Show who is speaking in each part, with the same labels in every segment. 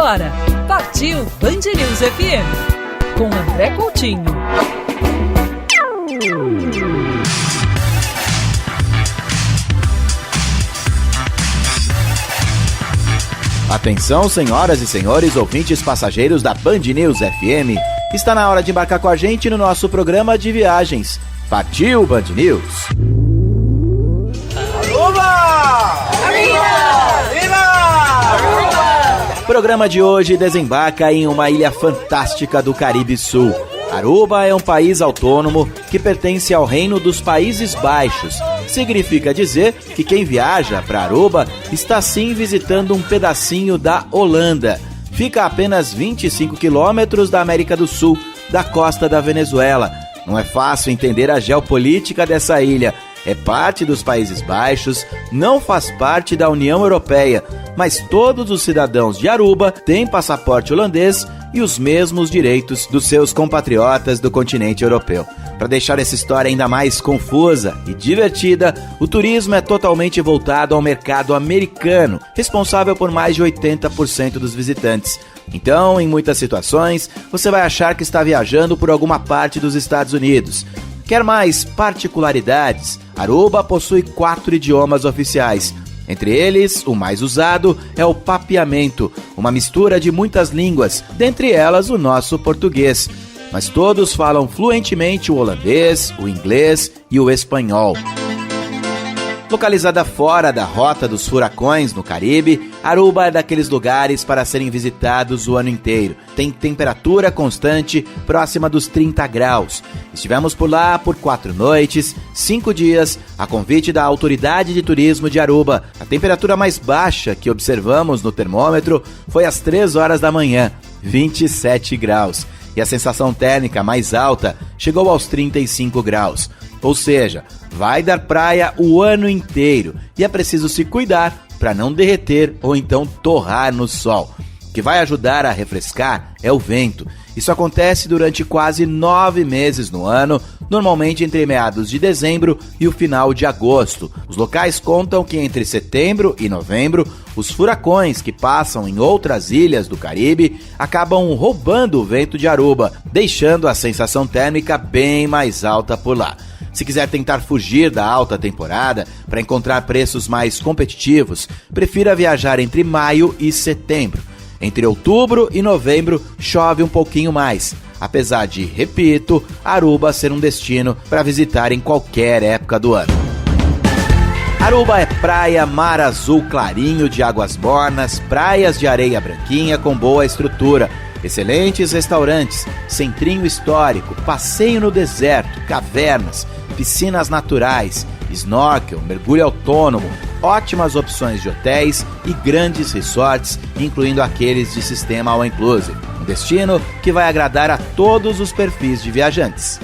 Speaker 1: agora, partiu Band News FM, com André Coutinho.
Speaker 2: Atenção, senhoras e senhores, ouvintes passageiros da Band News FM. Está na hora de embarcar com a gente no nosso programa de viagens. Partiu Band News!
Speaker 3: Aruba!
Speaker 2: O programa de hoje desembarca em uma ilha fantástica do Caribe Sul. Aruba é um país autônomo que pertence ao Reino dos Países Baixos. Significa dizer que quem viaja para Aruba está sim visitando um pedacinho da Holanda. Fica a apenas 25 quilômetros da América do Sul, da costa da Venezuela. Não é fácil entender a geopolítica dessa ilha. É parte dos Países Baixos, não faz parte da União Europeia, mas todos os cidadãos de Aruba têm passaporte holandês e os mesmos direitos dos seus compatriotas do continente europeu. Para deixar essa história ainda mais confusa e divertida, o turismo é totalmente voltado ao mercado americano, responsável por mais de 80% dos visitantes. Então, em muitas situações, você vai achar que está viajando por alguma parte dos Estados Unidos. Quer mais particularidades? Aruba possui 4 idiomas oficiais. Entre eles, o mais usado é o papiamento, uma mistura de muitas línguas, dentre elas o nosso português. Mas todos falam fluentemente o holandês, o inglês e o espanhol. Localizada fora da Rota dos Furacões, no Caribe, Aruba é daqueles lugares para serem visitados o ano inteiro. Tem temperatura constante, próxima dos 30 graus. Estivemos por lá por 4 noites, 5 dias, a convite da Autoridade de Turismo de Aruba. A temperatura mais baixa que observamos no termômetro foi às 3 horas da manhã, 27 graus. E a sensação térmica mais alta chegou aos 35 graus. Ou seja, vai dar praia o ano inteiro e é preciso se cuidar para não derreter ou então torrar no sol. O que vai ajudar a refrescar é o vento. Isso acontece durante quase 9 meses no ano, normalmente entre meados de dezembro e o final de agosto. Os locais contam que entre setembro e novembro, os furacões que passam em outras ilhas do Caribe acabam roubando o vento de Aruba, deixando a sensação térmica bem mais alta por lá. Se quiser tentar fugir da alta temporada para encontrar preços mais competitivos, prefira viajar entre maio e setembro. Entre outubro e novembro chove um pouquinho mais, apesar de, repito, Aruba ser um destino para visitar em qualquer época do ano. Aruba é praia, mar azul clarinho de águas mornas, praias de areia branquinha com boa estrutura, excelentes restaurantes, centrinho histórico, passeio no deserto, cavernas, piscinas naturais, snorkel, mergulho autônomo, ótimas opções de hotéis e grandes resorts, incluindo aqueles de sistema all inclusive. Um destino que vai agradar a todos os perfis de viajantes.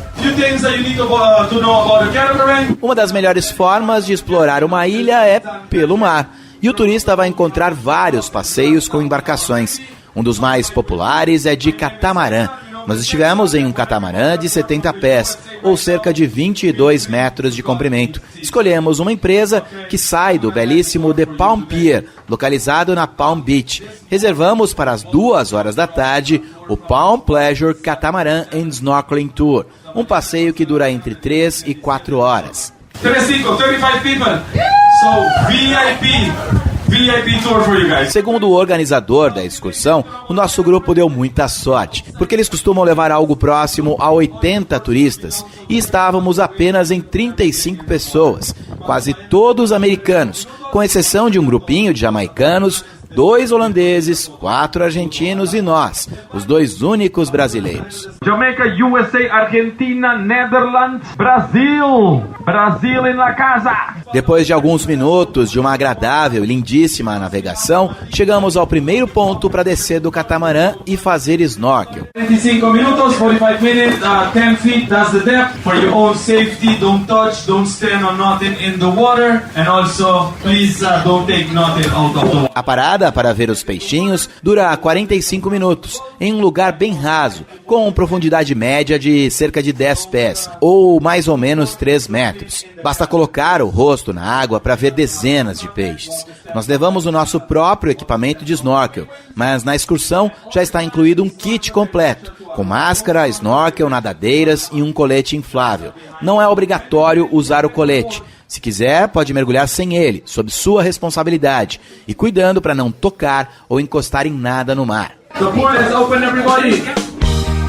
Speaker 2: Uma das melhores formas de explorar uma ilha é pelo mar, e o turista vai encontrar vários passeios com embarcações. Um dos mais populares é de catamarã. Nós estivemos em um catamarã de 70 pés, ou cerca de 22 metros de comprimento. Escolhemos uma empresa que sai do belíssimo The Palm Pier, localizado na Palm Beach. Reservamos para as 2 horas da tarde o Palm Pleasure Catamaran and Snorkeling Tour, um passeio que dura entre 3 e 4 horas.
Speaker 3: 35 people. So, VIP tour for you guys.
Speaker 2: Segundo o organizador da excursão, o nosso grupo deu muita sorte, porque eles costumam levar algo próximo a 80 turistas e estávamos apenas em 35 pessoas, quase todos americanos, com exceção de um grupinho de jamaicanos, 2 holandeses, 4 argentinos e nós, os 2 únicos brasileiros.
Speaker 3: Jamaica, USA, Argentina, Netherlands, Brasil em la casa.
Speaker 2: Depois de alguns minutos de uma agradável e lindíssima navegação, chegamos ao primeiro ponto para descer do catamarã e fazer snorkel.
Speaker 3: 25 minutos, 45 minutes, 10 feet, that's the depth. For your own safety, don't touch, don't stand on nothing in the water, and also, please don't take nothing out of the water.
Speaker 2: A parada para ver os peixinhos dura 45 minutos, em um lugar bem raso, com profundidade média de cerca de 10 pés, ou mais ou menos 3 metros. Basta colocar o rosto posto na água para ver dezenas de peixes. Nós levamos o nosso próprio equipamento de snorkel, mas na excursão já está incluído um kit completo, com máscara, snorkel, nadadeiras e um colete inflável. Não é obrigatório usar o colete. Se quiser, pode mergulhar sem ele, sob sua responsabilidade, e cuidando para não tocar ou encostar em nada no mar.
Speaker 3: The pool is open, everybody.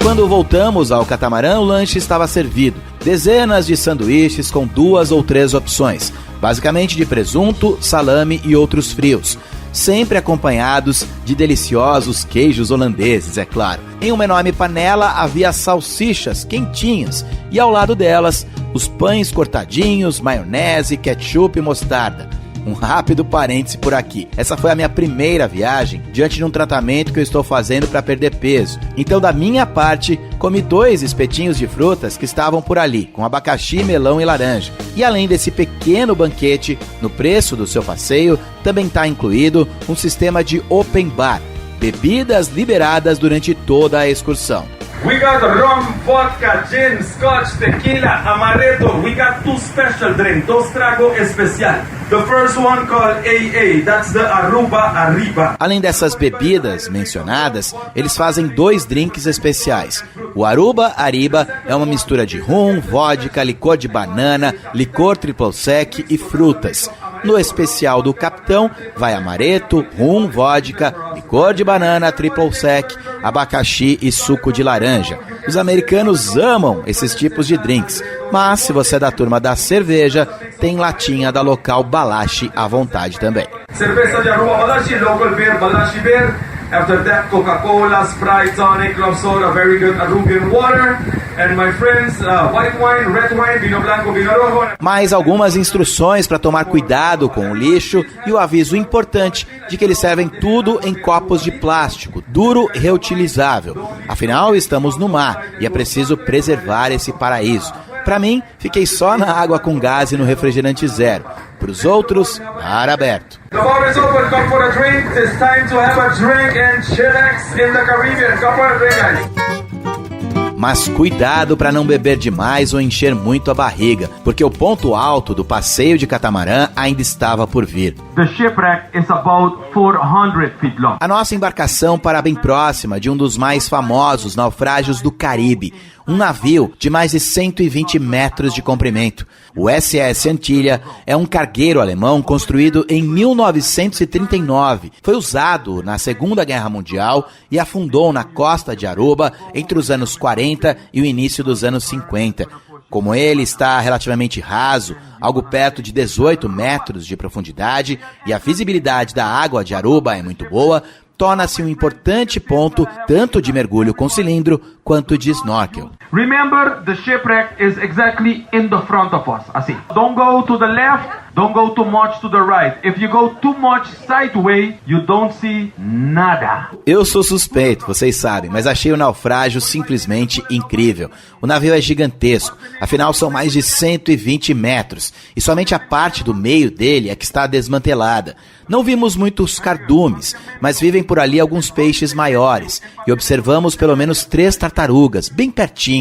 Speaker 2: Quando voltamos ao catamarã, o lanche estava servido. Dezenas de sanduíches com 2 ou 3 opções, basicamente de presunto, salame e outros frios, sempre acompanhados de deliciosos queijos holandeses, é claro. Em uma enorme panela havia salsichas quentinhas e ao lado delas os pães cortadinhos, maionese, ketchup e mostarda. Um rápido parêntese por aqui. Essa foi a minha primeira viagem diante de um tratamento que eu estou fazendo para perder peso. Então, da minha parte, comi 2 espetinhos de frutas que estavam por ali, com abacaxi, melão e laranja. E além desse pequeno banquete, no preço do seu passeio, também está incluído um sistema de open bar, bebidas liberadas durante toda a excursão.
Speaker 3: We got rum, vodka, gin, scotch, tequila, amaretto. We got 2 special drinks, 2 tragos especial. The first one called AA, that's the Aruba Arriba.
Speaker 2: Além dessas bebidas mencionadas, eles fazem 2 drinks especiais. O Aruba Arriba é uma mistura de rum, vodka, licor de banana, licor triple sec e frutas. No especial do Capitão, vai amaretto, rum, vodka, licor de banana, triple sec, abacaxi e suco de laranja. Os americanos amam esses tipos de drinks, mas se você é da turma da cerveja, tem latinha da local Balashi à vontade também.
Speaker 3: Cerveza de Aruba Balashi, local beer, Balashi beer. After that, Coca-Cola, Sprite, tonic, club soda, very good Arubian water. And my friends, white wine, red wine, vino blanco, vino rojo.
Speaker 2: Mais algumas instruções para tomar cuidado com o lixo e o aviso importante de que eles servem tudo em copos de plástico, duro e reutilizável. Afinal, estamos no mar e é preciso preservar esse paraíso. Para mim, fiquei só na água com gás e no refrigerante zero. Para os outros, mar aberto.
Speaker 3: The bar is open, come for a drink. It's time to have a drink and chillax in the Caribbean. Come for a drink, guys.
Speaker 2: Mas cuidado para não beber demais ou encher muito a barriga, porque o ponto alto do passeio de catamarã ainda estava por vir.
Speaker 3: The shipwreck is about 400 feet long.
Speaker 2: A nossa embarcação para bem próxima de um dos mais famosos naufrágios do Caribe, um navio de mais de 120 metros de comprimento. O SS Antilha é um cargueiro alemão construído em 1939. Foi usado na Segunda Guerra Mundial e afundou na costa de Aruba entre os anos 40 e o início dos anos 50. Como ele está relativamente raso, algo perto de 18 metros de profundidade, e a visibilidade da água de Aruba é muito boa, torna-se um importante ponto tanto de mergulho com cilindro quanto de snorkel.
Speaker 3: Remember, the shipwreck is exactly in the front of us. Assim, don't go to the left, don't go too much to the right. If you go too much sideways, you don't see nada.
Speaker 2: Eu sou suspeito, vocês sabem, mas achei o naufrágio simplesmente incrível. O navio é gigantesco, afinal são mais de 120 metros, e somente a parte do meio dele é que está desmantelada. Não vimos muitos cardumes, mas vivem por ali alguns peixes maiores, e observamos pelo menos 3 tartarugas, bem pertinho.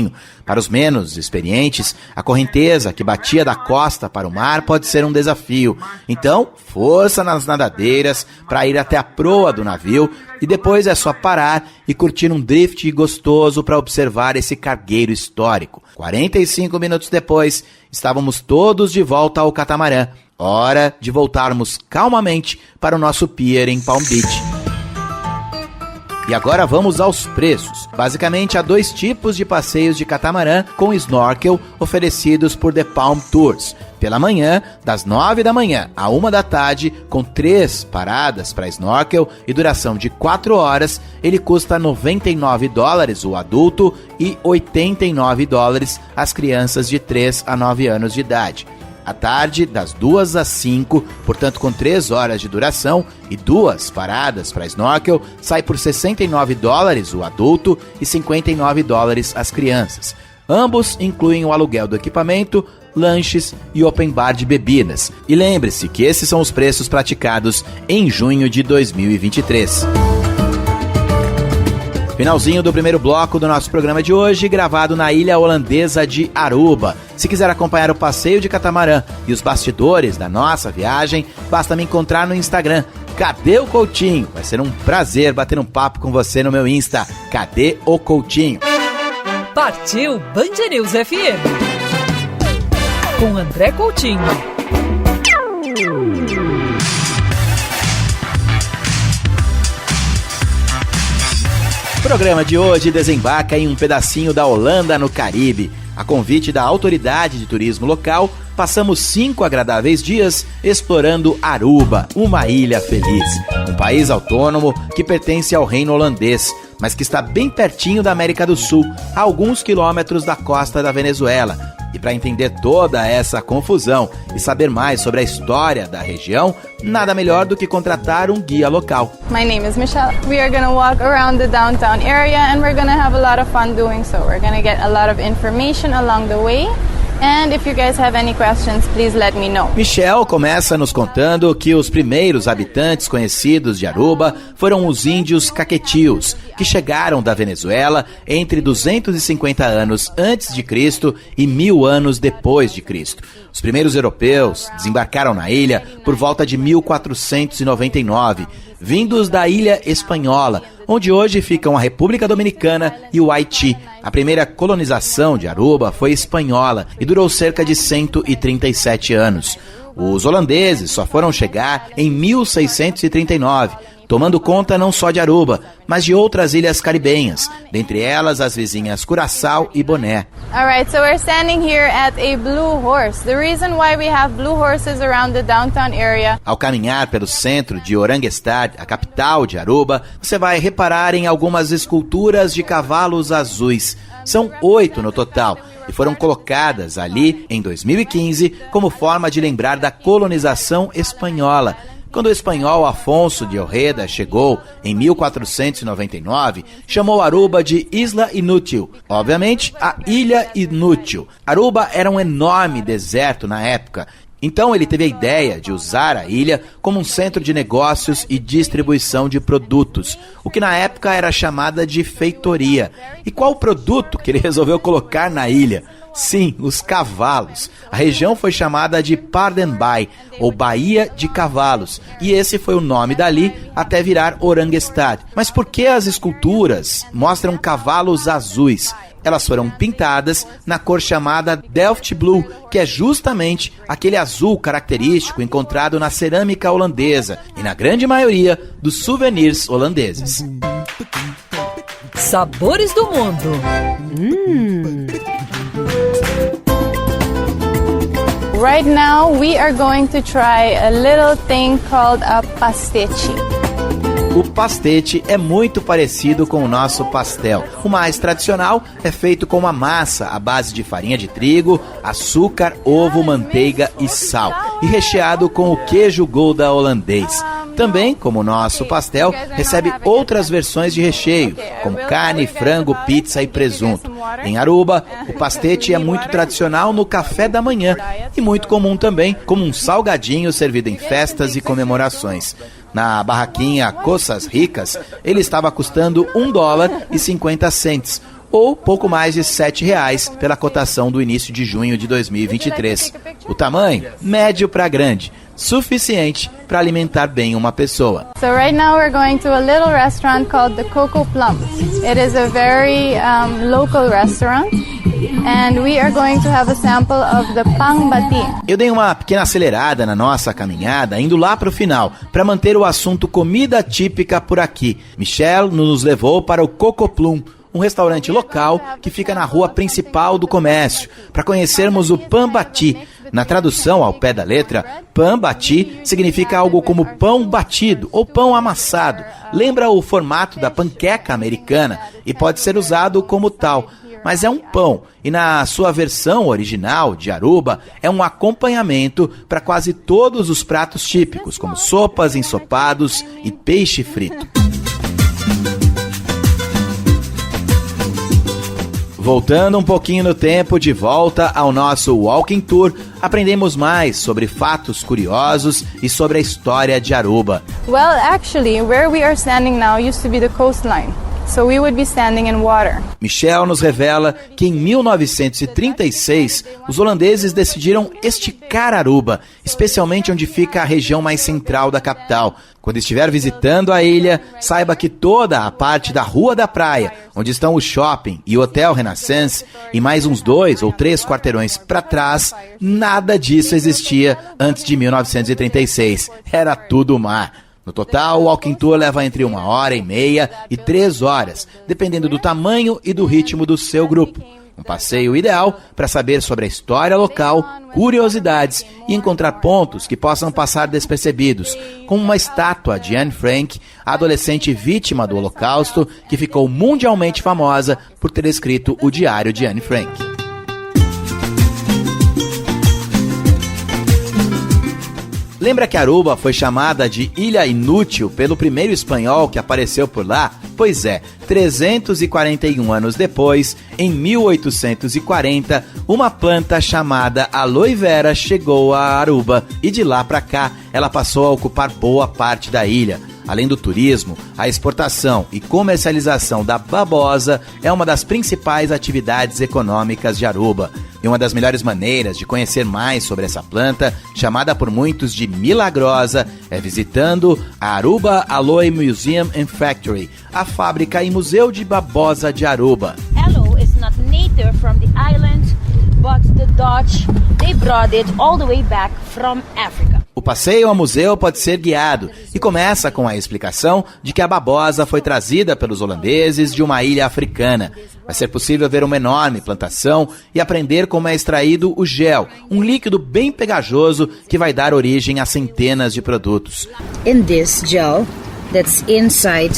Speaker 2: Para os menos experientes, a correnteza que batia da costa para o mar pode ser um desafio. Então, força nas nadadeiras para ir até a proa do navio, e depois é só parar e curtir um drift gostoso para observar esse cargueiro histórico. 45 minutos depois, estávamos todos de volta ao catamarã. Hora de voltarmos calmamente para o nosso pier em Palm Beach. E agora vamos aos preços. Basicamente, há 2 tipos de passeios de catamarã com snorkel oferecidos por The Palm Tours. Pela manhã, das 9 da manhã à 1 da tarde, com 3 paradas para snorkel e duração de 4 horas, ele custa $99 o adulto e $89 as crianças de 3 a 9 anos de idade. À tarde, das 2 às 5, portanto com 3 horas de duração e 2 paradas para snorkel, sai por $69 o adulto e $59 as crianças. Ambos incluem o aluguel do equipamento, lanches e open bar de bebidas. E lembre-se que esses são os preços praticados em junho de 2023. Finalzinho do primeiro bloco do nosso programa de hoje, gravado na ilha holandesa de Aruba. Se quiser acompanhar o passeio de catamarã e os bastidores da nossa viagem, basta me encontrar no Instagram. Cadê o Coutinho? Vai ser um prazer bater um papo com você no meu Insta. Cadê o Coutinho?
Speaker 1: Partiu Band News FM com André Coutinho.
Speaker 2: O programa de hoje desembarca em um pedacinho da Holanda, no Caribe. A convite da autoridade de turismo local, passamos 5 agradáveis dias explorando Aruba, uma ilha feliz. Um país autônomo que pertence ao reino holandês, mas que está bem pertinho da América do Sul, a alguns quilômetros da costa da Venezuela. E para entender toda essa confusão e saber mais sobre a história da região, nada melhor do que contratar um guia local.
Speaker 4: My name is Michelle. We are going to walk around the downtown area and we're going to have a lot of fun doing so. We're going to get a lot of information along the way. And if you guys have any questions, please let me know.
Speaker 2: Michelle começa nos contando que os primeiros habitantes conhecidos de Aruba foram os índios caquetios, que chegaram da Venezuela entre 250 anos antes de Cristo e 1000 anos depois de Cristo. Os primeiros europeus desembarcaram na ilha por volta de 1499, vindos da Ilha Espanhola, onde hoje ficam a República Dominicana e o Haiti. A primeira colonização de Aruba foi espanhola e durou cerca de 137 anos. Os holandeses só foram chegar em 1639, tomando conta não só de Aruba, mas de outras ilhas caribenhas, dentre elas as vizinhas Curaçao e Boné.
Speaker 4: Alright, so we're standing here at a Blue Horse. The reason why we have blue horses around the downtown area.
Speaker 2: Ao caminhar pelo centro de Oranjestad, a capital de Aruba, você vai reparar em algumas esculturas de cavalos azuis. São 8 no total e foram colocadas ali em 2015 como forma de lembrar da colonização espanhola. Quando o espanhol Afonso de Ojeda chegou em 1499, chamou Aruba de Isla Inútil, obviamente a Ilha Inútil. Aruba era um enorme deserto na época, então ele teve a ideia de usar a ilha como um centro de negócios e distribuição de produtos, o que na época era chamada de feitoria. E qual o produto que ele resolveu colocar na ilha? Sim, os cavalos. A região foi chamada de Paardenbay, ou Baía de Cavalos, e esse foi o nome dali até virar Oranjestad. Mas por que as esculturas mostram cavalos azuis? Elas foram pintadas na cor chamada Delft Blue, que é justamente aquele azul característico encontrado na cerâmica holandesa e na grande maioria dos souvenirs holandeses.
Speaker 1: Sabores do mundo.
Speaker 4: Right now we are going to try a little thing called a pastete.
Speaker 2: O pastete é muito parecido com o nosso pastel. O mais tradicional é feito com uma massa à base de farinha de trigo, açúcar, ovo, manteiga e sal, e recheado com o queijo Gouda holandês. Também, como o nosso pastel, recebe outras versões de recheio, como carne, frango, pizza e presunto. Em Aruba, o pastete é muito tradicional no café da manhã e muito comum também como um salgadinho servido em festas e comemorações. Na barraquinha Coças Ricas, ele estava custando $1,50, ou pouco mais de R$7 pela cotação do início de junho de 2023. O tamanho, médio para grande, suficiente para alimentar bem uma pessoa.
Speaker 4: So right now we're going to a little restaurant called the Coco Plum. It is a very local restaurant. And we are going to have a sample of the pang bati.
Speaker 2: Eu dei uma pequena acelerada na nossa caminhada, indo lá para o final, para manter o assunto comida típica por aqui. Michelle nos levou para o Coco Plum, um restaurante local que fica na rua principal do comércio, para conhecermos o pão bati. Na tradução ao pé da letra, pão bati significa algo como pão batido ou pão amassado. Lembra o formato da panqueca americana e pode ser usado como tal. Mas é um pão e na sua versão original de Aruba é um acompanhamento para quase todos os pratos típicos, como sopas, ensopados e peixe frito. Voltando um pouquinho no tempo, de volta ao nosso Walking Tour, aprendemos mais sobre fatos curiosos e sobre a história de Aruba.
Speaker 4: Well, actually, where we are standing now used to be the coastline. So we would be standing in water.
Speaker 2: Michel nos revela que em 1936 os holandeses decidiram esticar Aruba, especialmente onde fica a região mais central da capital. Quando estiver visitando a ilha, saiba que toda a parte da Rua da Praia, onde estão o shopping e o Hotel Renaissance, e mais uns 2 ou 3 quarteirões para trás, nada disso existia antes de 1936. Era tudo mar. No total, o Walking Tour leva entre 1h30 e 3 horas, dependendo do tamanho e do ritmo do seu grupo. Um passeio ideal para saber sobre a história local, curiosidades e encontrar pontos que possam passar despercebidos, como uma estátua de Anne Frank, a adolescente vítima do Holocausto, que ficou mundialmente famosa por ter escrito o Diário de Anne Frank. Lembra que Aruba foi chamada de Ilha Inútil pelo primeiro espanhol que apareceu por lá? Pois é, 341 anos depois, em 1840, uma planta chamada aloe vera chegou a Aruba e de lá para cá ela passou a ocupar boa parte da ilha. Além do turismo, a exportação e comercialização da babosa é uma das principais atividades econômicas de Aruba. E uma das melhores maneiras de conhecer mais sobre essa planta, chamada por muitos de milagrosa, é visitando a Aruba Aloe Museum and Factory, a fábrica e museu de babosa de Aruba.
Speaker 5: Aloe is not native from the island, but the Dutch, they brought it all the way back from Africa.
Speaker 2: O passeio ao museu pode ser guiado e começa com a explicação de que a babosa foi trazida pelos holandeses de uma ilha africana. Vai ser possível ver uma enorme plantação e aprender como é extraído o gel, um líquido bem pegajoso que vai dar origem a centenas de produtos.
Speaker 6: In this gel that's inside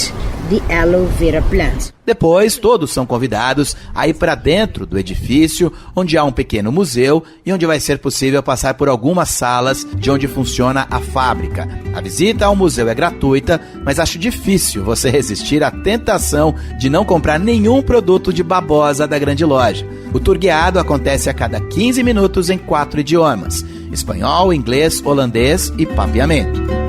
Speaker 6: the aloe vera plant.
Speaker 2: Depois, todos são convidados a ir para dentro do edifício, onde há um pequeno museu e onde vai ser possível passar por algumas salas de onde funciona a fábrica. A visita ao museu é gratuita, mas acho difícil você resistir à tentação de não comprar nenhum produto de babosa da grande loja. O tour guiado acontece a cada 15 minutos em 4 idiomas: espanhol, inglês, holandês e papeamento.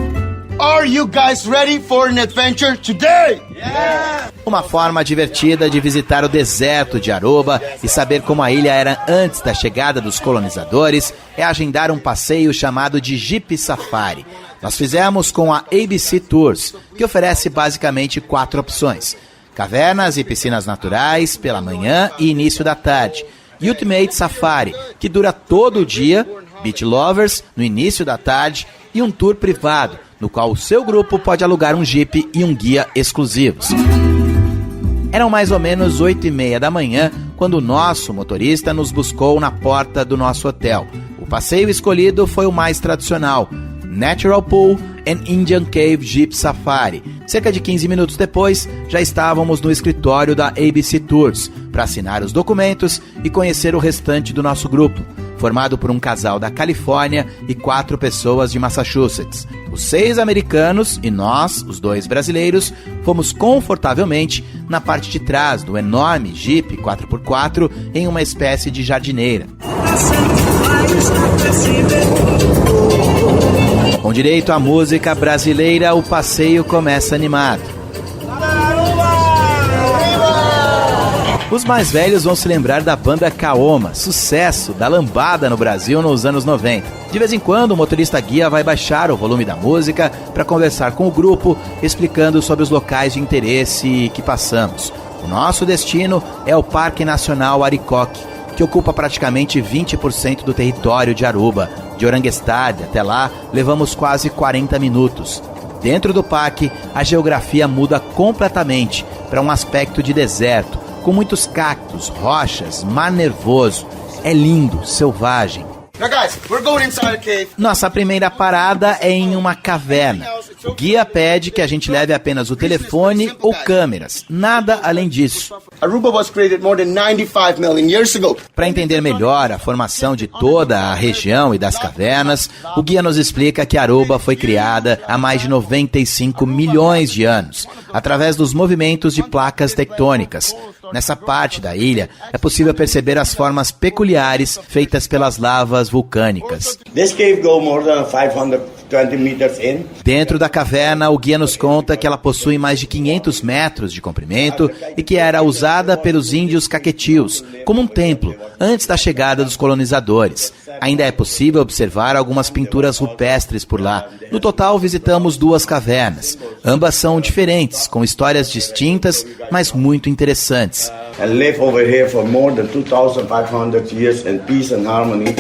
Speaker 7: Are you guys ready for an adventure today?
Speaker 2: Yeah! Uma forma divertida de visitar o deserto de Aruba e saber como a ilha era antes da chegada dos colonizadores é agendar um passeio chamado de Jeep Safari. Nós fizemos com a ABC Tours, que oferece basicamente 4 opções: cavernas e piscinas naturais pela manhã e início da tarde, Ultimate Safari, que dura todo o dia, Beach Lovers no início da tarde e um tour privado, no qual o seu grupo pode alugar um Jeep e um guia exclusivos. Eram mais ou menos 8h30 da manhã quando o nosso motorista nos buscou na porta do nosso hotel. O passeio escolhido foi o mais tradicional: Natural Pool and Indian Cave Jeep Safari. Cerca de 15 minutos depois, já estávamos no escritório da ABC Tours para assinar os documentos e conhecer o restante do nosso grupo, formado por um casal da Califórnia e 4 pessoas de Massachusetts. Os 6 americanos e nós, os 2 brasileiros, fomos confortavelmente na parte de trás do enorme Jeep 4x4 em uma espécie de jardineira. Com direito à música brasileira, o passeio começa animado. Os mais velhos vão se lembrar da banda Kaoma, sucesso da lambada no Brasil nos anos 90. De vez em quando, o motorista guia vai baixar o volume da música para conversar com o grupo, explicando sobre os locais de interesse que passamos. O nosso destino é o Parque Nacional Aricoque, que ocupa praticamente 20% do território de Aruba. De Oranguestad até lá, levamos quase 40 minutos. Dentro do parque, a geografia muda completamente para um aspecto de deserto, com muitos cactos, rochas, mar nervoso. É lindo, selvagem.
Speaker 7: Now guys, we're going inside a cave.
Speaker 2: Nossa primeira parada é em uma caverna. O guia pede que a gente leve apenas o telefone ou câmeras, nada além disso.
Speaker 7: Aruba was created more than 95 million years ago.
Speaker 2: Para entender melhor a formação de toda a região e das cavernas, o guia nos explica que Aruba foi criada há mais de 95 milhões de anos, através dos movimentos de placas tectônicas. Nessa parte da ilha é possível perceber as formas peculiares feitas pelas lavas vulcânicas.
Speaker 7: This cave go more than 520 meters in.
Speaker 2: Dentro da caverna, o guia nos conta que ela possui mais de 500 metros de comprimento e que era usada pelos índios caquetios como um templo antes da chegada dos colonizadores. Ainda é possível observar algumas pinturas rupestres por lá. No total, visitamos 2 cavernas. Ambas são diferentes, com histórias distintas, mas muito interessantes.
Speaker 7: And live over here for more than 2,500 years in peace and harmony.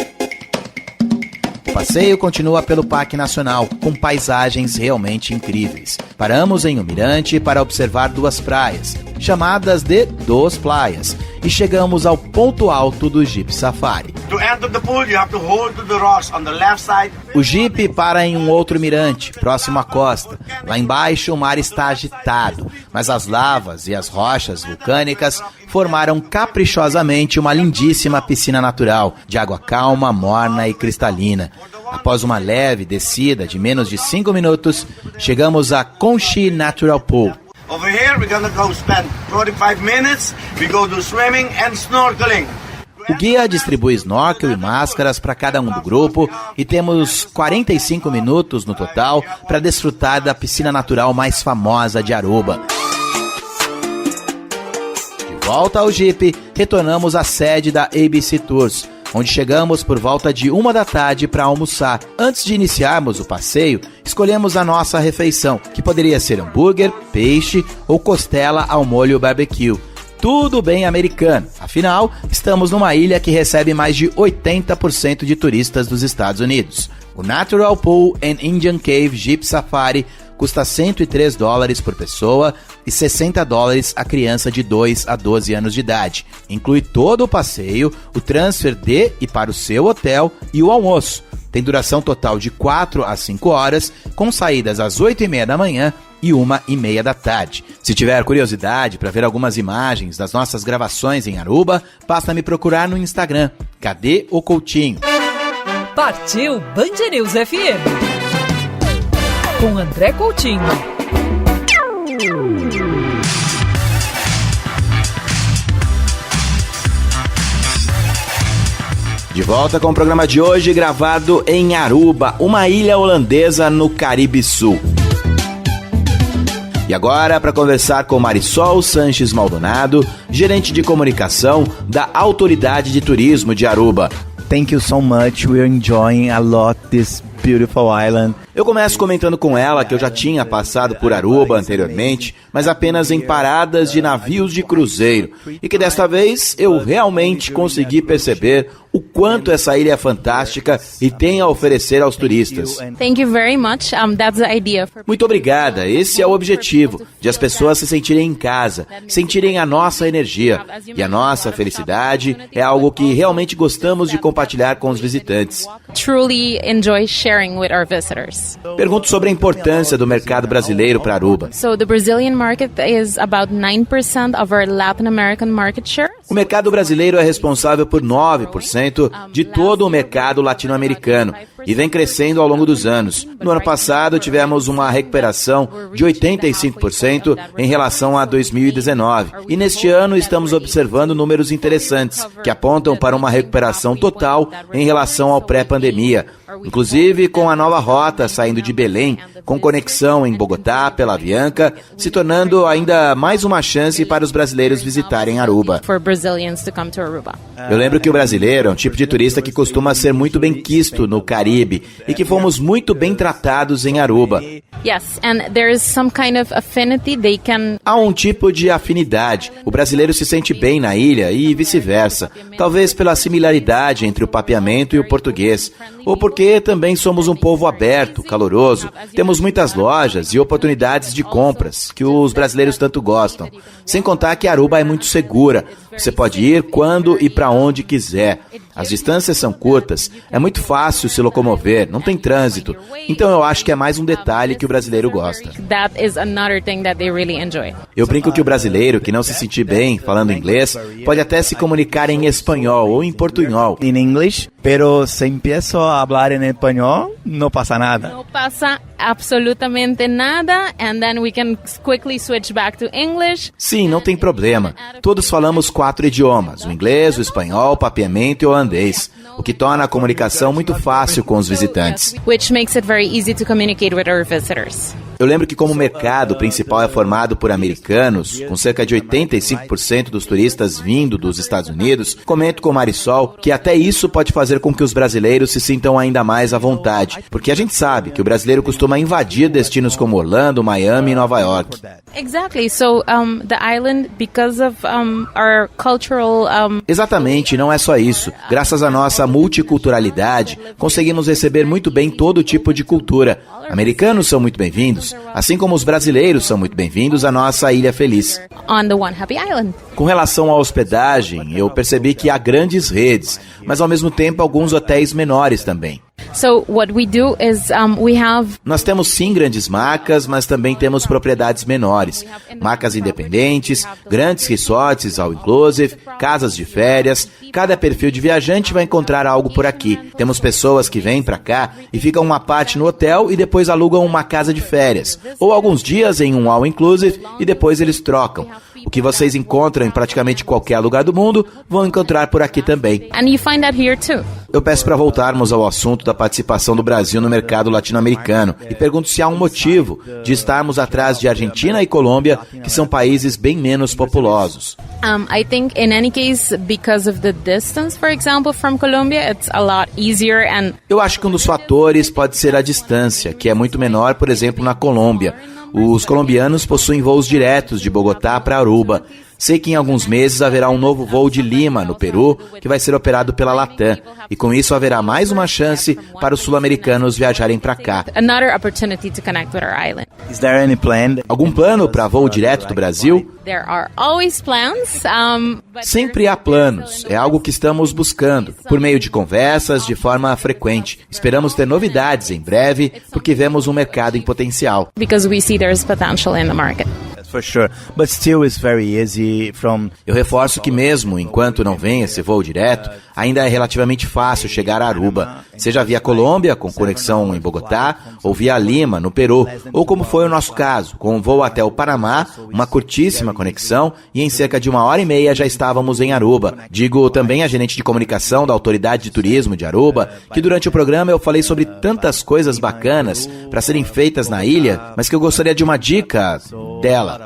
Speaker 2: O passeio continua pelo Parque Nacional, com paisagens realmente incríveis. Paramos em um mirante para observar 2 praias, chamadas de Dos Playas, e chegamos ao ponto alto do Jeep Safari.
Speaker 7: To enter the pool, you have to hold to the rocks on the left side.
Speaker 2: O Jeep para em um outro mirante, próximo à costa. Lá embaixo o mar está agitado, mas as lavas e as rochas vulcânicas formaram caprichosamente uma lindíssima piscina natural, de água calma, morna e cristalina. Após uma leve descida de menos de 5 minutos, chegamos a Conchi Natural Pool.
Speaker 7: Over here, we're gonna go spend 45 minutes. We go do swimming and snorkeling.
Speaker 2: O guia distribui snorkel e máscaras para cada um do grupo e temos 45 minutos no total para desfrutar da piscina natural mais famosa de Aruba. De volta ao Jeep, retornamos à sede da ABC Tours, onde chegamos por volta de 1 da tarde para almoçar. Antes de iniciarmos o passeio, escolhemos a nossa refeição, que poderia ser hambúrguer, peixe ou costela ao molho barbecue. Tudo bem americano, afinal, estamos numa ilha que recebe mais de 80% de turistas dos Estados Unidos. O Natural Pool and Indian Cave Jeep Safari custa $103 por pessoa e $60 a criança de 2 a 12 anos de idade. Inclui todo o passeio, o transfer de e para o seu hotel e o almoço. Tem duração total de 4 a 5 horas, com saídas às 8h30 da manhã e 1h30 da tarde. Se tiver curiosidade para ver algumas imagens das nossas gravações em Aruba, basta me procurar no Instagram. Cadê o Coutinho?
Speaker 1: Partiu Band News FM com André Coutinho.
Speaker 2: De volta com o programa de hoje, gravado em Aruba, uma ilha holandesa no Caribe Sul. E agora, para conversar com Marisol Sanches Maldonado, gerente de comunicação da Autoridade de Turismo de Aruba.
Speaker 8: Thank you so much. We're enjoying a lot this beautiful island.
Speaker 2: Eu começo comentando com ela que eu já tinha passado por Aruba anteriormente, mas apenas em paradas de navios de cruzeiro, e que desta vez eu realmente consegui perceber o quanto essa ilha é fantástica e tem a oferecer aos turistas.
Speaker 4: Thank you very much. That's the idea.
Speaker 2: Muito obrigada, esse é o objetivo, de as pessoas se sentirem em casa, sentirem a nossa energia. E a nossa felicidade é algo que realmente gostamos de compartilhar com os visitantes.
Speaker 4: Truly enjoy sharing with our visitors.
Speaker 2: Pergunto sobre a importância do mercado brasileiro para Aruba.
Speaker 4: So the Brazilian market is about 9% of our Latin American market share.
Speaker 2: O mercado brasileiro é responsável por 9% de todo o mercado latino-americano e vem crescendo ao longo dos anos. No ano passado, tivemos uma recuperação de 85% em relação a 2019. E neste ano, estamos observando números interessantes, que apontam para uma recuperação total em relação ao pré-pandemia. Inclusive com a nova rota saindo de Belém, com conexão em Bogotá pela Avianca, se tornando ainda mais uma chance para os brasileiros visitarem Aruba. Eu lembro que o brasileiro é um tipo de turista que costuma ser muito bem quisto no Caribe e que fomos muito bem tratados em Aruba.
Speaker 4: Yes, and there is some kind of affinity they can...
Speaker 2: Há um tipo de afinidade. O brasileiro se sente bem na ilha e vice-versa, talvez pela similaridade entre o papeamento e o português, ou porque também somos um povo aberto, caloroso. Temos muitas lojas e oportunidades de compras que os brasileiros tanto gostam. Sem contar que Aruba é muito segura. Você pode ir quando e para onde quiser. As distâncias são curtas, é muito fácil se locomover, não tem trânsito. Então eu acho que é mais um detalhe que o brasileiro gosta.
Speaker 4: That is another thing that they really enjoy.
Speaker 2: Eu brinco que o brasileiro que não se sentir bem falando inglês pode até se comunicar em espanhol ou em portunhol.
Speaker 8: In English, pero se empiezo a hablar en español, no pasa nada.
Speaker 9: No pasa absolutamente nada, and then we can quickly switch back to English.
Speaker 2: Sim, não tem problema. Todos falamos 4 idiomas, o inglês, o espanhol, o papiamento e o holandês, o que torna a comunicação muito fácil com os visitantes.
Speaker 9: Which makes it very easy to communicate with our visitors.
Speaker 2: Eu lembro que como o mercado principal é formado por americanos, com cerca de 85% dos turistas vindo dos Estados Unidos, comento com Marisol que até isso pode fazer com que os brasileiros se sintam ainda mais à vontade, porque a gente sabe que o brasileiro costuma invadir destinos como Orlando, Miami e Nova York.
Speaker 9: Exactly. So the island, because of our cultural
Speaker 2: Exatamente, não é só isso. Graças à nossa multiculturalidade, conseguimos receber muito bem todo tipo de cultura. Americanos são muito bem-vindos, assim como os brasileiros são muito bem-vindos à nossa Ilha Feliz.
Speaker 9: on the One Happy Island.
Speaker 2: Com relação à hospedagem, eu percebi que há grandes redes, mas ao mesmo tempo alguns hotéis menores também.
Speaker 9: So what we do is we have
Speaker 2: Nós temos sim grandes marcas, mas também temos propriedades menores, marcas independentes, grandes resorts all inclusive, casas de férias. Cada perfil de viajante vai encontrar algo por aqui. Temos pessoas que vêm para cá e ficam uma parte no hotel e depois alugam uma casa de férias, ou alguns dias em um all inclusive e depois eles trocam. O que vocês encontram em praticamente qualquer lugar do mundo, vão encontrar por aqui também.
Speaker 9: and you find that here too.
Speaker 2: Eu peço para voltarmos ao assunto da participação do Brasil no mercado latino-americano e pergunto se há um motivo de estarmos atrás de Argentina e Colômbia, que são países bem menos populosos.
Speaker 9: I think in any case, because of the distance, for example, from Colombia, it's a lot easier and
Speaker 2: Eu acho que um dos fatores pode ser a distância, que é muito menor, por exemplo, na Colômbia. Os colombianos possuem voos diretos de Bogotá para Aruba. Sei que em alguns meses haverá um novo voo de Lima, no Peru, que vai ser operado pela Latam. E com isso haverá mais uma chance para os sul-americanos viajarem para cá.
Speaker 9: another opportunity to connect with our island.
Speaker 8: Is there any plan?
Speaker 2: Algum plano para voo direto do Brasil?
Speaker 9: There are always plans, but
Speaker 2: Sempre há planos, é algo que estamos buscando, por meio de conversas, de forma frequente. Esperamos ter novidades em breve, porque vemos um mercado em potencial.
Speaker 9: because we see there's potential in the market.
Speaker 8: For sure. But still it's very easy from...
Speaker 2: Eu reforço que mesmo enquanto não vem esse voo direto, ainda é relativamente fácil chegar a Aruba, seja via Colômbia, com conexão em Bogotá, ou via Lima, no Peru, ou como foi o nosso caso, com um voo até o Panamá, uma curtíssima conexão, e em cerca de 1h30 já estávamos em Aruba. Digo também a gerente de comunicação da Autoridade de Turismo de Aruba, que durante o programa eu falei sobre tantas coisas bacanas para serem feitas na ilha, mas que eu gostaria de uma dica dela.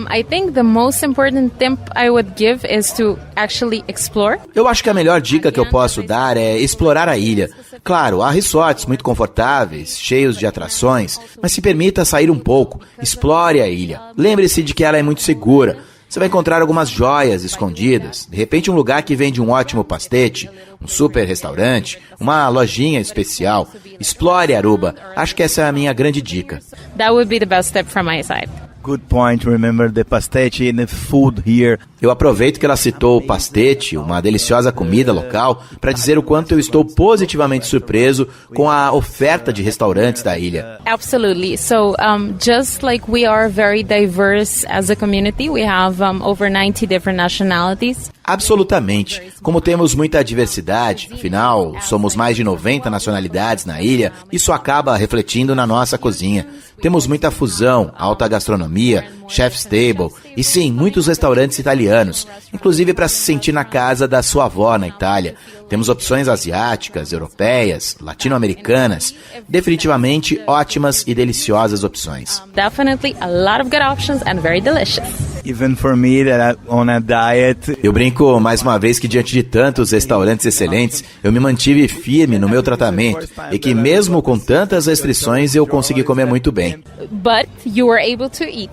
Speaker 9: I think the most important tip I would give is to actually explore.
Speaker 2: Eu acho que a melhor dica que eu posso dar é explorar a ilha. Claro, há resorts muito confortáveis, cheios de atrações, mas se permita sair um pouco, explore a ilha. Lembre-se de que ela é muito segura. Você vai encontrar algumas joias escondidas, de repente um lugar que vende um ótimo pastete, um super restaurante, uma lojinha especial. Explore Aruba. Acho que essa é a minha grande dica.
Speaker 9: That would be the best tip from my side.
Speaker 8: Good point. Remember the pastete and the food here.
Speaker 2: Eu aproveito que ela citou o pastete, uma deliciosa comida local, para dizer o quanto eu estou positivamente surpreso com a oferta de restaurantes da ilha.
Speaker 9: Absolutely. So, just like we are very diverse as a community, we have over 90 different nationalities.
Speaker 2: Absolutamente. Como temos muita diversidade, afinal, somos mais de 90 nacionalidades na ilha, isso acaba refletindo na nossa cozinha. Temos muita fusão, alta gastronomia, chef's table e sim, muitos restaurantes italianos, inclusive para se sentir na casa da sua avó na Itália. Temos opções asiáticas, europeias, latino-americanas, definitivamente ótimas e deliciosas opções.
Speaker 9: Definitely a lot of good options and very delicious.
Speaker 8: Even for me that I'm on a diet.
Speaker 2: Eu brinco mais uma vez que diante de tantos restaurantes excelentes, eu me mantive firme no meu tratamento e que mesmo com tantas restrições eu consegui comer muito bem.
Speaker 9: But you were able to eat.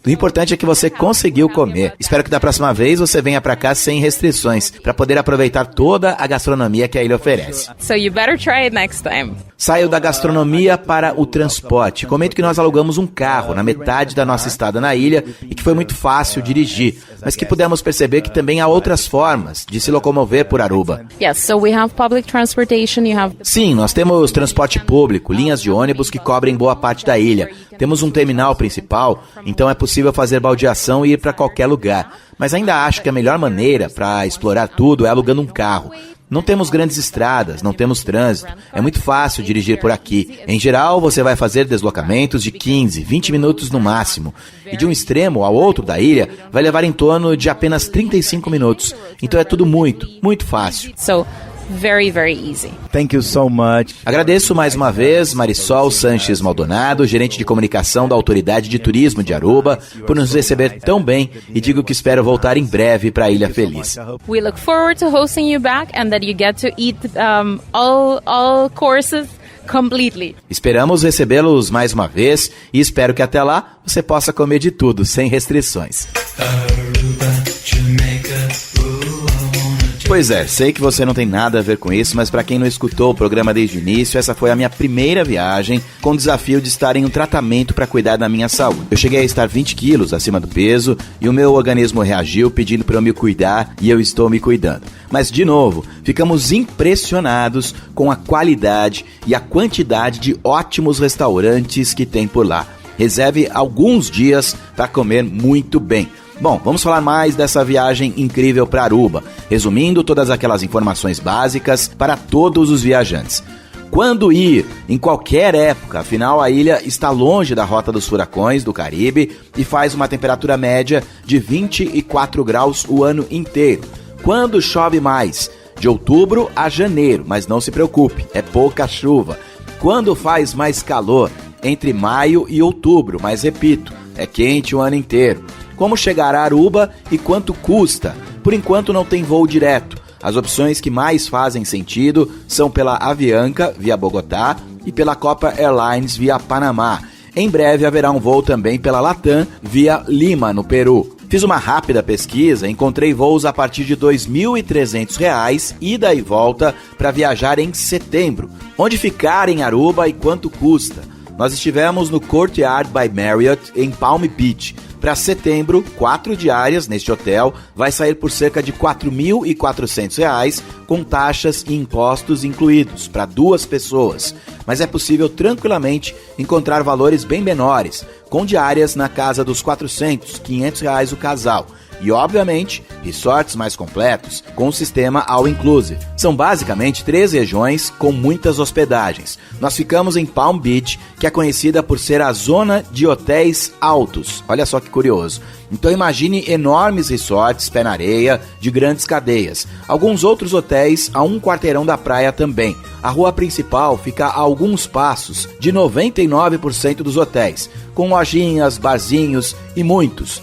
Speaker 2: O importante é que você conseguiu comer. Espero que da próxima vez você venha pra cá sem restrições, para poder aproveitar toda a gastronomia que a ilha oferece.
Speaker 9: So you better try it next time.
Speaker 2: Saio da gastronomia para o transporte. Comento que nós alugamos um carro na metade da nossa estada na ilha e que foi muito fácil dirigir, mas que pudemos perceber que também há outras formas de se locomover por Aruba.
Speaker 9: Yes, so we have public transportation, you have
Speaker 2: Sim, nós temos transporte público, linhas de ônibus que cobrem boa parte da ilha. Temos um terminal principal, então é possível fazer baldeação e ir para qualquer lugar. Mas ainda acho que a melhor maneira para explorar tudo é alugando um carro. Não temos grandes estradas, não temos trânsito. É muito fácil dirigir por aqui. Em geral, você vai fazer deslocamentos de 15, 20 minutos no máximo. E de um extremo ao outro da ilha, vai levar em torno de apenas 35 minutos. Então é tudo muito, muito fácil.
Speaker 9: So, very, very easy.
Speaker 8: Thank you so much.
Speaker 2: Agradeço mais uma vez Marisol Sanches Maldonado, gerente de comunicação da Autoridade de Turismo de Aruba, por nos receber tão bem e digo que espero voltar em breve para a Ilha Feliz.
Speaker 9: We look forward to hosting you back and that you get to eat all courses completely.
Speaker 2: Esperamos recebê-los mais uma vez e espero que até lá você possa comer de tudo, sem restrições. Pois é, sei que você não tem nada a ver com isso, mas para quem não escutou o programa desde o início, essa foi a minha primeira viagem com o desafio de estar em um tratamento para cuidar da minha saúde. Eu cheguei a estar 20 quilos acima do peso e o meu organismo reagiu pedindo para eu me cuidar e eu estou me cuidando. Mas, de novo, ficamos impressionados com a qualidade e a quantidade de ótimos restaurantes que tem por lá. Reserve alguns dias para comer muito bem. Bom, vamos falar mais dessa viagem incrível para Aruba, resumindo todas aquelas informações básicas para todos os viajantes. Quando ir? Em qualquer época, afinal a ilha está longe da rota dos furacões do Caribe e faz uma temperatura média de 24 graus o ano inteiro. Quando chove mais? De outubro a janeiro, mas não se preocupe, é pouca chuva. Quando faz mais calor? Entre maio e outubro, mas repito, é quente o ano inteiro. Como chegar a Aruba e quanto custa? Por enquanto não tem voo direto. As opções que mais fazem sentido são pela Avianca, via Bogotá, e pela Copa Airlines, via Panamá. Em breve haverá um voo também pela Latam, via Lima, no Peru. Fiz uma rápida pesquisa e encontrei voos a partir de R$ 2.300, ida e volta, para viajar em setembro. Onde ficar em Aruba e quanto custa? Nós estivemos no Courtyard by Marriott, em Palm Beach. Para setembro, 4 diárias neste hotel vai sair por cerca de R$ 4.400, com taxas e impostos incluídos, para 2 pessoas. Mas é possível tranquilamente encontrar valores bem menores, com diárias na casa dos R$ 400, R$ 500 o casal. E, obviamente, resorts mais completos, com o sistema All Inclusive. São basicamente 3 regiões com muitas hospedagens. Nós ficamos em Palm Beach, que é conhecida por ser a zona de hotéis altos. Olha só que curioso. Então imagine enormes resorts pé na areia, de grandes cadeias. Alguns outros hotéis a 1 quarteirão da praia também. A rua principal fica a alguns passos de 99% dos hotéis, com lojinhas, barzinhos e muitos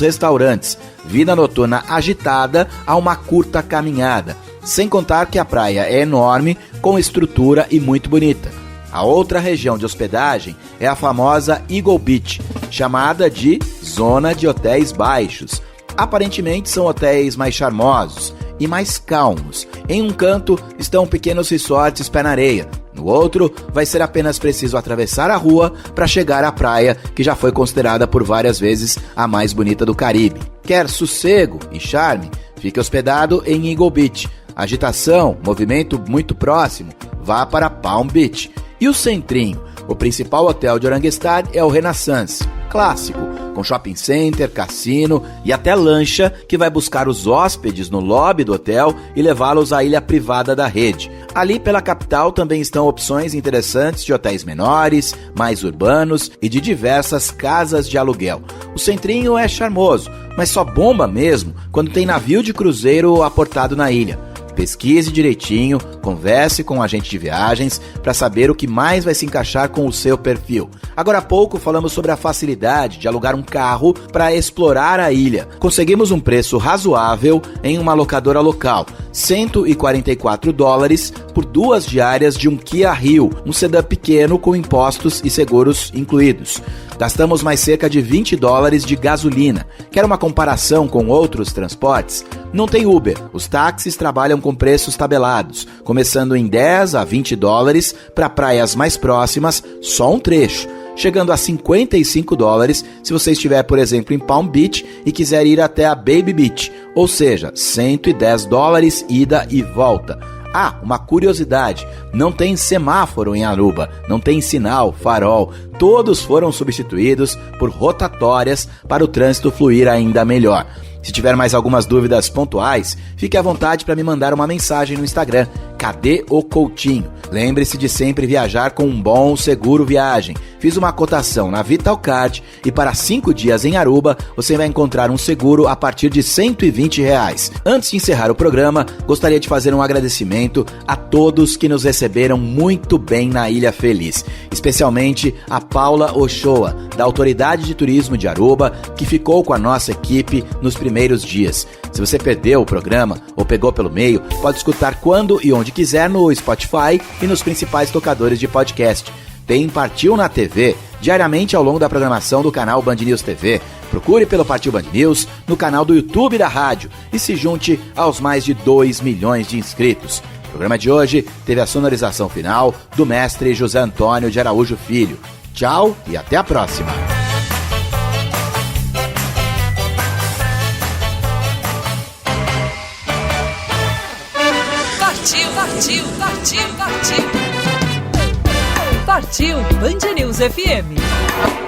Speaker 2: restaurantes, vida noturna agitada a uma curta caminhada, sem contar que a praia é enorme, com estrutura e muito bonita. A outra região de hospedagem é a famosa Eagle Beach, chamada de Zona de Hotéis Baixos. Aparentemente são hotéis mais charmosos e mais calmos. Em um canto estão pequenos resorts pé na areia. No outro, vai ser apenas preciso atravessar a rua para chegar à praia, que já foi considerada por várias vezes a mais bonita do Caribe. Quer sossego e charme? Fique hospedado em Eagle Beach. Agitação, movimento muito próximo? Vá para Palm Beach. E o centrinho? O principal hotel de Oranjestad é o Renaissance, clássico, com shopping center, cassino e até lancha que vai buscar os hóspedes no lobby do hotel e levá-los à ilha privada da rede. Ali pela capital também estão opções interessantes de hotéis menores, mais urbanos e de diversas casas de aluguel. O centrinho é charmoso, mas só bomba mesmo quando tem navio de cruzeiro aportado na ilha. Pesquise direitinho, converse com o agente de viagens para saber o que mais vai se encaixar com o seu perfil. Agora há pouco falamos sobre a facilidade de alugar um carro para explorar a ilha. Conseguimos um preço razoável em uma locadora local, $144 por 2 diárias de um Kia Rio, um sedã pequeno com impostos e seguros incluídos. Gastamos mais cerca de $20 de gasolina. Quer uma comparação com outros transportes? Não tem Uber. Os táxis trabalham com preços tabelados, começando em $10 a $20 para praias mais próximas, só um trecho, chegando a $55 se você estiver, por exemplo, em Palm Beach e quiser ir até a Baby Beach, ou seja, $110 ida e volta. Ah, uma curiosidade, não tem semáforo em Aruba, não tem sinal, farol, todos foram substituídos por rotatórias para o trânsito fluir ainda melhor. Se tiver mais algumas dúvidas pontuais, fique à vontade para me mandar uma mensagem no Instagram, Cadê o Coutinho? Lembre-se de sempre viajar com um bom seguro viagem. Fiz uma cotação na Vitalcard e para 5 dias em Aruba, você vai encontrar um seguro a partir de R$120. Antes de encerrar o programa, gostaria de fazer um agradecimento a todos que nos receberam muito bem na Ilha Feliz, especialmente a Paula Ochoa, da Autoridade de Turismo de Aruba, que ficou com a nossa equipe nos primeiros dias. Se você perdeu o programa ou pegou pelo meio, pode escutar quando e onde quiser no Spotify e nos principais tocadores de podcast. Tem Partiu na TV, diariamente ao longo da programação do canal Band News TV. Procure pelo Partiu Band News no canal do YouTube da rádio e se junte aos mais de 2 milhões de inscritos. O programa de hoje teve a sonorização final do mestre José Antônio de Araújo Filho. Tchau e até a próxima!
Speaker 1: Partiu Band News FM.